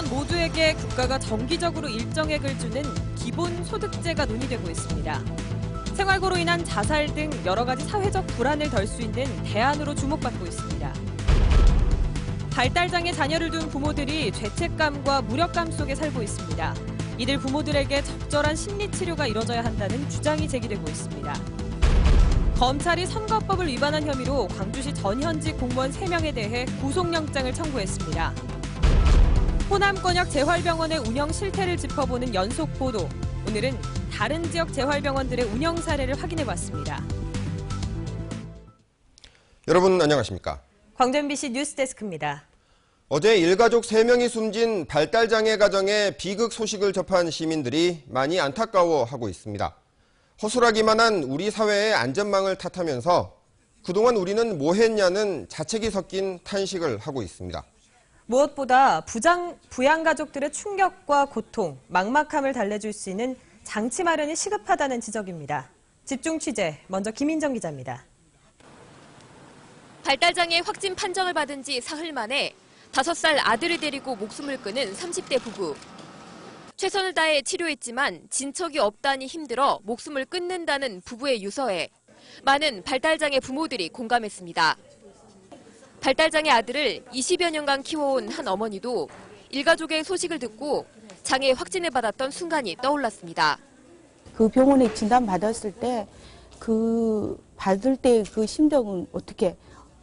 직원 모두에게 국가가 정기적으로 일정액을 주는 기본소득제가 논의되고 있습니다. 생활고로 인한 자살 등 여러 가지 사회적 불안을 덜 수 있는 대안으로 주목받고 있습니다. 발달장애 자녀를 둔 부모들이 죄책감과 무력감 속에 살고 있습니다. 이들 부모들에게 적절한 심리치료가 이뤄져야 한다는 주장이 제기되고 있습니다. 검찰이 선거법을 위반한 혐의로 광주시 전현직 공무원 3명에 대해 구속영장을 청구했습니다. 호남권역 재활병원의 운영 실태를 짚어보는 연속 보도. 오늘은 다른 지역 재활병원들의 운영 사례를 확인해봤습니다. 여러분 안녕하십니까? 광주 MBC 뉴스데스크입니다. 어제 일가족 3명이 숨진 발달장애 가정의 비극 소식을 접한 시민들이 많이 안타까워하고 있습니다. 허술하기만 한 우리 사회의 안전망을 탓하면서 그동안 우리는 뭐 했냐는 자책이 섞인 탄식을 하고 있습니다. 무엇보다 부양가족들의 충격과 고통, 막막함을 달래줄 수 있는 장치 마련이 시급하다는 지적입니다. 집중 취재, 먼저 김인정 기자입니다. 발달장애 확진 판정을 받은 지 사흘 만에 5살 아들을 데리고 목숨을 끊은 30대 부부. 최선을 다해 치료했지만 진척이 없다니 힘들어 목숨을 끊는다는 부부의 유서에 많은 발달장애 부모들이 공감했습니다. 발달장애 아들을 20여 년간 키워온 한 어머니도 일가족의 소식을 듣고 장애 확진을 받았던 순간이 떠올랐습니다. 그 병원에 진단받았을 때 받을 때 그 심정은 어떻게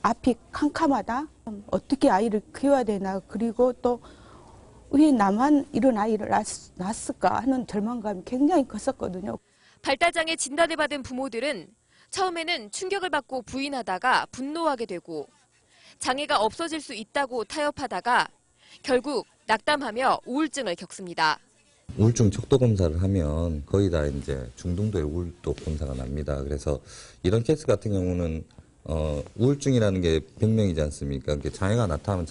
앞이 캄캄하다? 어떻게 아이를 키워야 되나? 그리고 또 왜 나만 이런 아이를 낳았을까 하는 절망감이 굉장히 컸었거든요. 발달장애 진단을 받은 부모들은 처음에는 충격을 받고 부인하다가 분노하게 되고 장애가 없어질 수 있다고 타협하다가 결국 낙담하며 우울증을 겪습니다. 우울증 척도 검사를 하면 거의 다 이제 중등도의 우울도 검사가 납니다. 그래서 이런 케이스 같은 경우는 우울증이라는 게 병명이지 않습니까? 장애가 나타나면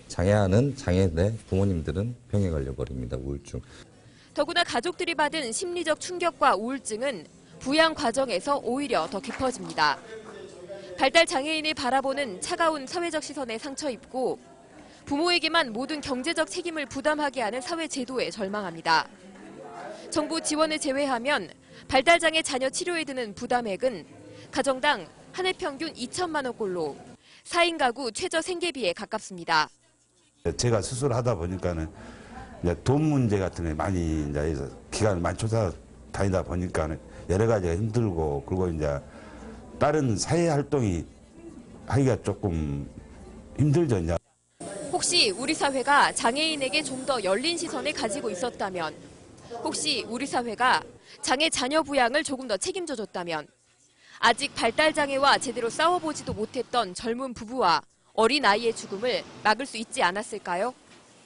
장애하는 장애인의 부모님들은 병에 걸려버립니다. 우울증. 더구나 가족들이 받은 심리적 충격과 우울증은 부양 과정에서 오히려 더 깊어집니다. 발달 장애인을 바라보는 차가운 사회적 시선에 상처 입고 부모에게만 모든 경제적 책임을 부담하게 하는 사회 제도에 절망합니다. 정부 지원을 제외하면 발달장애 자녀 치료에 드는 부담액은 가정당 한 해 평균 2천만 원꼴로 4인 가구 최저 생계비에 가깝습니다. 제가 수술하다 보니까는 이제 돈 문제 같은 게 많이 이제 기간을 많이 쫓아다니다 보니까는 여러 가지가 힘들고 그리고 이제 다른 사회 활동이 하기가 조금 힘들죠. 이제. 혹시 우리 사회가 장애인에게 좀 더 열린 시선을 가지고 있었다면, 혹시 우리 사회가 장애 자녀 부양을 조금 더 책임져줬다면, 아직 발달장애와 제대로 싸워보지도 못했던 젊은 부부와 어린 아이의 죽음을 막을 수 있지 않았을까요?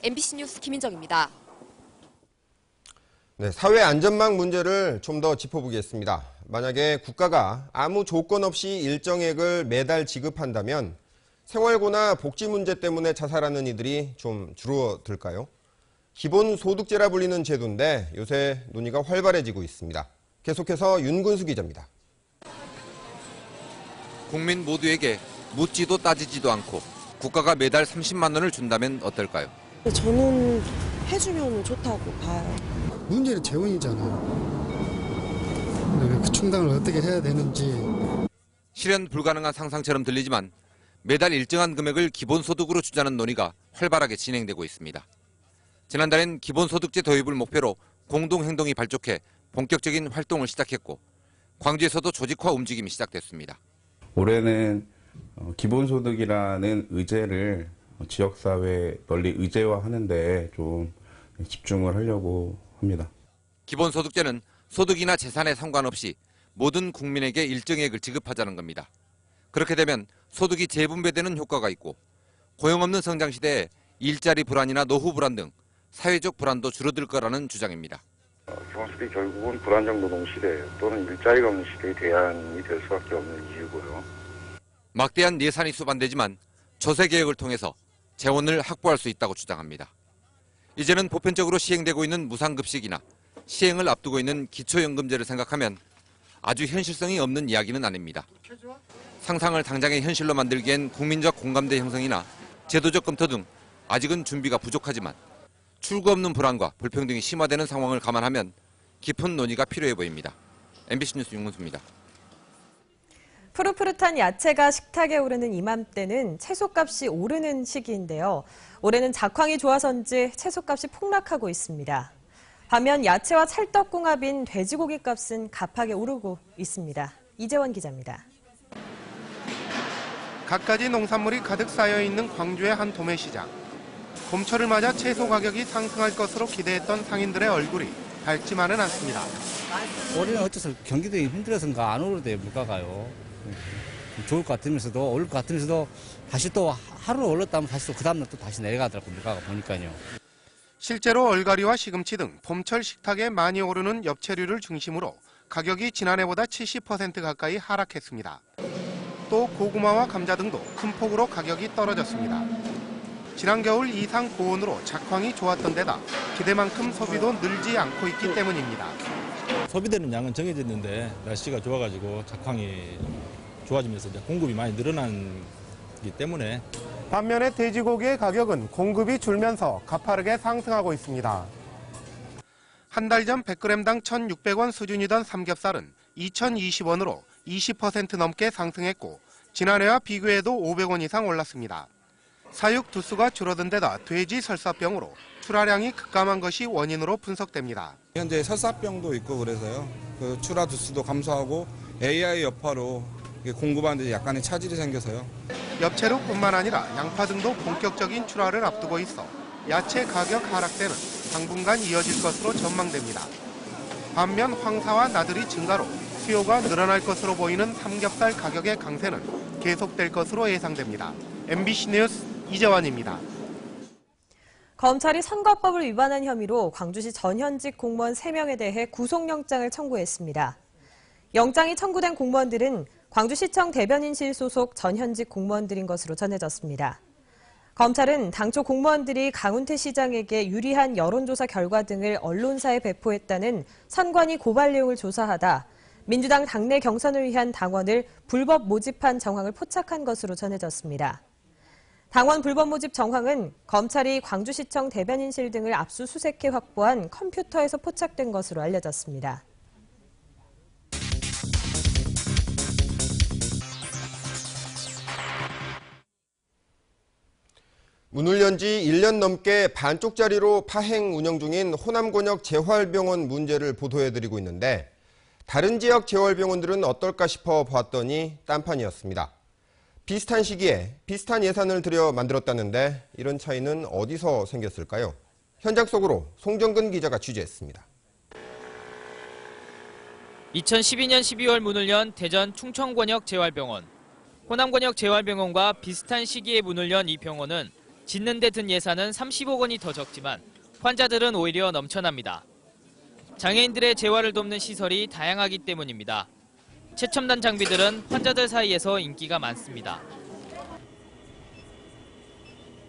MBC 뉴스 김인정입니다. 네, 사회 안전망 문제를 좀 더 짚어보겠습니다. 만약에 국가가 아무 조건 없이 일정액을 매달 지급한다면 생활고나 복지 문제 때문에 자살하는 이들이 좀 줄어들까요? 기본소득제라 불리는 제도인데 요새 논의가 활발해지고 있습니다. 계속해서 윤근수 기자입니다. 국민 모두에게 묻지도 따지지도 않고 국가가 매달 30만 원을 준다면 어떨까요? 저는 해주면 좋다고 봐요. 문제는 재원이잖아요. 근데 그 충당을 어떻게 해야 되는지. 실현 불가능한 상상처럼 들리지만 매달 일정한 금액을 기본소득으로 주자는 논의가 활발하게 진행되고 있습니다. 지난달엔 기본소득제 도입을 목표로 공동행동이 발족해 본격적인 활동을 시작했고 광주에서도 조직화 움직임이 시작됐습니다. 올해는 기본소득이라는 의제를 지역사회에 널리 의제화하는 데 좀 집중을 하려고 합니다. 기본소득제는 소득이나 재산에 상관없이 모든 국민에게 일정액을 지급하자는 겁니다. 그렇게 되면 소득이 재분배되는 효과가 있고 고용 없는 성장 시대에 일자리 불안이나 노후 불안 등 사회적 불안도 줄어들 거라는 주장입니다. 기본소득이 결국은 불안정 노동 시대 또는 일자리가 없는 시대의 대안이 될 수밖에 없는 이유고요. 막대한 예산이 수반되지만 조세 개혁을 통해서 재원을 확보할 수 있다고 주장합니다. 이제는 보편적으로 시행되고 있는 무상급식이나 시행을 앞두고 있는 기초연금제를 생각하면 아주 현실성이 없는 이야기는 아닙니다. 상상을 당장의 현실로 만들기엔 국민적 공감대 형성이나 제도적 검토 등 아직은 준비가 부족하지만 출구 없는 불안과 불평등이 심화되는 상황을 감안하면 깊은 논의가 필요해 보입니다. MBC 뉴스 윤문수입니다. 푸릇푸릇한 야채가 식탁에 오르는 이맘때는 채소값이 오르는 시기인데요. 올해는 작황이 좋아서인지 채소값이 폭락하고 있습니다. 반면 야채와 찰떡궁합인 돼지고기 값은 가파르게 오르고 있습니다. 이재원 기자입니다. 갖가지 농산물이 가득 쌓여있는 광주의 한 도매시장. 봄철을 맞아 채소 가격이 상승할 것으로 기대했던 상인들의 얼굴이 밝지만은 않습니다. 올해는 어째서 경기도 힘들어서인가 안 오르대요, 물가가요. 좋을 것 같으면서도 오를 것 같으면서도 다시 또 하루 올랐다면 다시 또 그 다음날 또 다시 내려가더라고요, 물가가 보니까요. 실제로 얼갈이와 시금치 등 봄철 식탁에 많이 오르는 엽채류를 중심으로 가격이 지난해보다 70% 가까이 하락했습니다. 또 고구마와 감자 등도 큰 폭으로 가격이 떨어졌습니다. 지난 겨울 이상 고온으로 작황이 좋았던 데다 기대만큼 소비도 늘지 않고 있기 때문입니다. 소비되는 양은 정해졌는데 날씨가 좋아가지고 작황이 좋아지면서 이제 공급이 많이 늘어나기 때문에 반면에 돼지고기의 가격은 공급이 줄면서 가파르게 상승하고 있습니다. 한 달 전 100g당 1,600원 수준이던 삼겹살은 2,020원으로 20% 넘게 상승했고 지난해와 비교해도 500원 이상 올랐습니다. 사육 두수가 줄어든 데다 돼지 설사병으로 출하량이 급감한 것이 원인으로 분석됩니다. 현재 설사병도 있고 그래서요. 그 출하 두수도 감소하고 AI 여파로 공급하는 데 약간의 차질이 생겨서요. 엽채류뿐만 아니라 양파 등도 본격적인 출하를 앞두고 있어 야채 가격 하락세는 당분간 이어질 것으로 전망됩니다. 반면 황사와 나들이 증가로 수요가 늘어날 것으로 보이는 삼겹살 가격의 강세는 계속될 것으로 예상됩니다. MBC 뉴스 이재원입니다. 검찰이 선거법을 위반한 혐의로 광주시 전현직 공무원 3명에 대해 구속영장을 청구했습니다. 영장이 청구된 공무원들은 광주시청 대변인실 소속 전현직 공무원들인 것으로 전해졌습니다. 검찰은 당초 공무원들이 강훈태 시장에게 유리한 여론조사 결과 등을 언론사에 배포했다는 선관위 고발 내용을 조사하다 민주당 당내 경선을 위한 당원을 불법 모집한 정황을 포착한 것으로 전해졌습니다. 당원 불법 모집 정황은 검찰이 광주시청 대변인실 등을 압수수색해 확보한 컴퓨터에서 포착된 것으로 알려졌습니다. 문을 연 지 1년 넘게 반쪽짜리로 파행 운영 중인 호남권역 재활병원 문제를 보도해드리고 있는데 다른 지역 재활병원들은 어떨까 싶어 봤더니 딴판이었습니다. 비슷한 시기에 비슷한 예산을 들여 만들었다는데 이런 차이는 어디서 생겼을까요? 현장 속으로 송정근 기자가 취재했습니다. 2012년 12월 문을 연 대전 충청권역 재활병원. 호남권역 재활병원과 비슷한 시기에 문을 연 이 병원은 짓는 데 든 예산은 30억 원이 더 적지만 환자들은 오히려 넘쳐납니다. 장애인들의 재활을 돕는 시설이 다양하기 때문입니다. 최첨단 장비들은 환자들 사이에서 인기가 많습니다.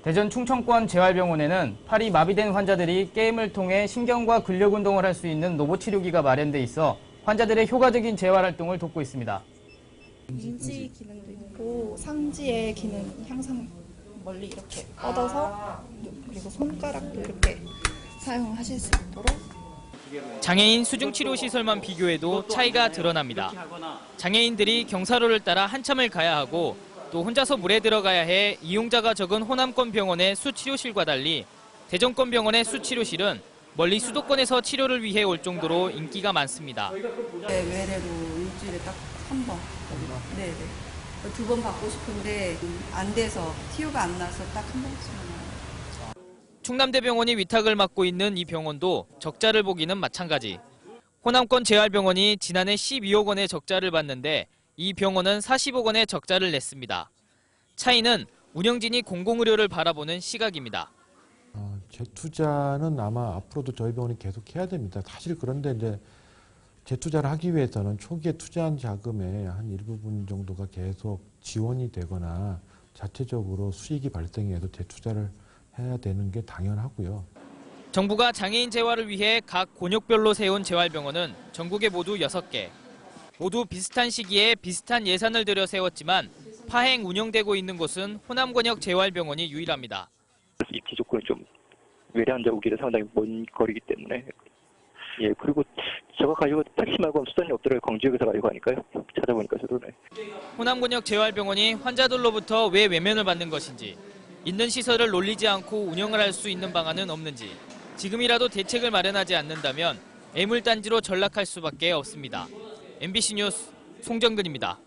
대전 충청권 재활병원에는 팔이 마비된 환자들이 게임을 통해 신경과 근력 운동을 할 수 있는 로봇 치료기가 마련돼 있어 환자들의 효과적인 재활 활동을 돕고 있습니다. 인지 기능도 있고 상지의 기능 향상 멀리 이렇게 뻗어서 그리고 손가락도 이렇게 사용하실 수 있도록. 장애인 수중치료 시설만 비교해도 차이가 드러납니다. 장애인들이 경사로를 따라 한참을 가야 하고 또 혼자서 물에 들어가야 해 이용자가 적은 호남권 병원의 수치료실과 달리 대전권 병원의 수치료실은 멀리 수도권에서 치료를 위해 올 정도로 인기가 많습니다. 네, 외래로 일주일에 딱 한 번. 네네. 2번 받고 싶은데 안 돼서 티오가 안 나서 딱 한 번씩만 나요. 충남대병원이 위탁을 맡고 있는 이 병원도 적자를 보기는 마찬가지. 호남권 재활병원이 지난해 12억 원의 적자를 봤는데 이 병원은 40억 원의 적자를 냈습니다. 차이는 운영진이 공공의료를 바라보는 시각입니다. 재투자는 아마 앞으로도 저희 병원이 계속 해야 됩니다. 사실 그런데 이제 재투자를 하기 위해서는 초기에 투자한 자금의 한 일부분 정도가 계속 지원이 되거나 자체적으로 수익이 발생해서 재투자를 해야 되는 게 당연하고요. 정부가 장애인 재활을 위해 각 곤역별로 세운 재활병원은 전국에 모두 6개. 모두 비슷한 시기에 비슷한 예산을 들여 세웠지만 파행 운영되고 있는 곳은 호남권역 재활병원이 유일합니다. 입지 조건이 좀 외래 환자 오기를 상당히 먼 거리기 때문에. 예, 그리고 저거 가지고 택시 말고 수단이 없더라고요. 광주역에서 가지고 하니까요. 찾아보니까 저도. 네. 호남권역 재활병원이 환자들로부터 왜 외면을 받는 것인지, 있는 시설을 놀리지 않고 운영을 할 수 있는 방안은 없는지, 지금이라도 대책을 마련하지 않는다면 애물단지로 전락할 수밖에 없습니다. MBC 뉴스 송정근입니다.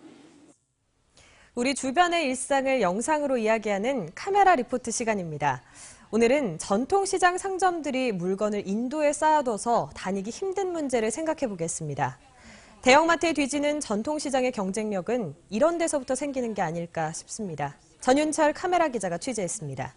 우리 주변의 일상을 영상으로 이야기하는 카메라 리포트 시간입니다. 오늘은 전통시장 상점들이 물건을 인도에 쌓아둬서 다니기 힘든 문제를 생각해 보겠습니다. 대형마트에 뒤지는 전통시장의 경쟁력은 이런 데서부터 생기는 게 아닐까 싶습니다. 전윤철 카메라 기자가 취재했습니다.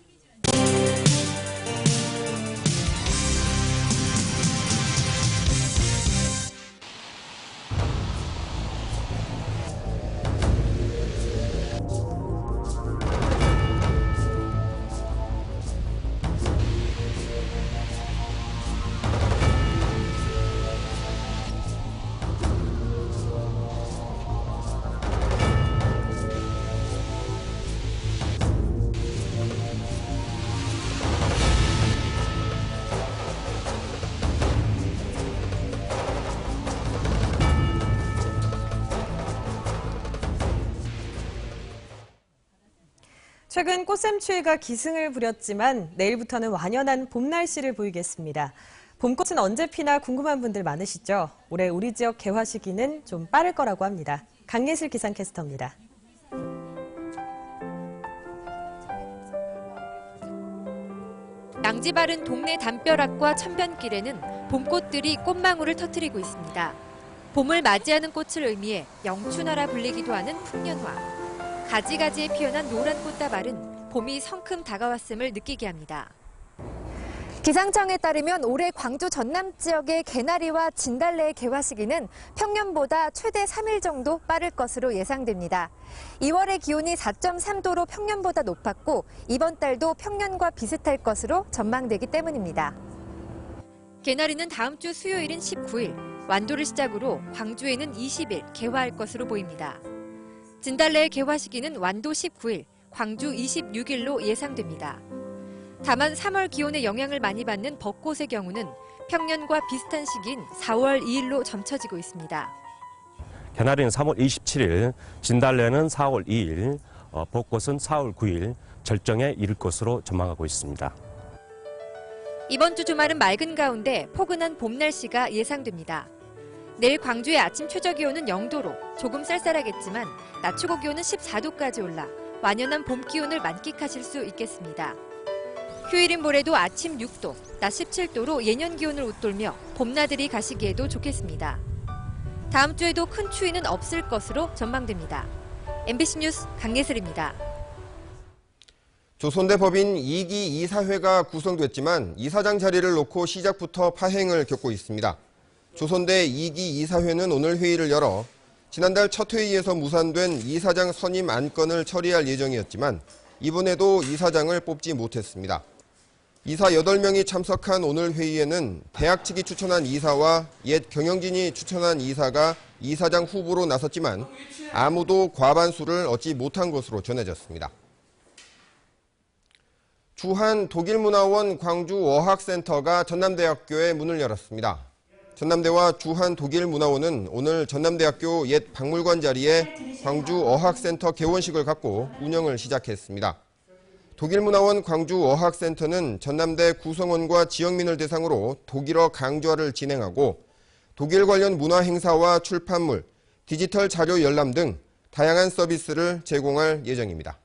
최근 꽃샘추위가 기승을 부렸지만 내일부터는 완연한 봄 날씨를 보이겠습니다. 봄꽃은 언제 피나 궁금한 분들 많으시죠? 올해 우리 지역 개화 시기는 좀 빠를 거라고 합니다. 강예슬 기상캐스터입니다. 양지 바른 동네 담벼락과 천변길에는 봄꽃들이 꽃망울을 터뜨리고 있습니다. 봄을 맞이하는 꽃을 의미해 영춘화라 불리기도 하는 풍년화. 가지가지에 피어난 노란 꽃다발은 봄이 성큼 다가왔음을 느끼게 합니다. 기상청에 따르면 올해 광주 전남 지역의 개나리와 진달래의 개화 시기는 평년보다 최대 3일 정도 빠를 것으로 예상됩니다. 2월의 기온이 4.3도로 평년보다 높았고 이번 달도 평년과 비슷할 것으로 전망되기 때문입니다. 개나리는 다음 주 수요일인 19일, 완도를 시작으로 광주에는 20일 개화할 것으로 보입니다. 진달래의 개화 시기는 완도 19일, 광주 26일로 예상됩니다. 다만 3월 기온의 영향을 많이 받는 벚꽃의 경우는 평년과 비슷한 시기인 4월 2일로 점쳐지고 있습니다. 개나리는 3월 27일, 진달래는 4월 2일, 벚꽃은 4월 9일 절정에 이를 것으로 전망하고 있습니다. 이번 주 주말은 맑은 가운데 포근한 봄 날씨가 예상됩니다. 내일 광주의 아침 최저기온은 0도로 조금 쌀쌀하겠지만 낮 최고 기온은 14도까지 올라 완연한 봄 기온을 만끽하실 수 있겠습니다. 휴일인 모레도 아침 6도, 낮 17도로 예년 기온을 웃돌며 봄나들이 가시기에도 좋겠습니다. 다음 주에도 큰 추위는 없을 것으로 전망됩니다. MBC 뉴스 강예슬입니다. 조선대 법인 2기 이사회가 구성됐지만 이사장 자리를 놓고 시작부터 파행을 겪고 있습니다. 조선대 2기 이사회는 오늘 회의를 열어 지난달 첫 회의에서 무산된 이사장 선임 안건을 처리할 예정이었지만 이번에도 이사장을 뽑지 못했습니다. 이사 8명이 참석한 오늘 회의에는 대학 측이 추천한 이사와 옛 경영진이 추천한 이사가 이사장 후보로 나섰지만 아무도 과반수를 얻지 못한 것으로 전해졌습니다. 주한 독일문화원 광주어학센터가 전남대학교에 문을 열었습니다. 전남대와 주한 독일문화원은 오늘 전남대학교 옛 박물관 자리에 광주어학센터 개원식을 갖고 운영을 시작했습니다. 독일문화원 광주어학센터는 전남대 구성원과 지역민을 대상으로 독일어 강좌를 진행하고 독일 관련 문화 행사와 출판물, 디지털 자료 열람 등 다양한 서비스를 제공할 예정입니다.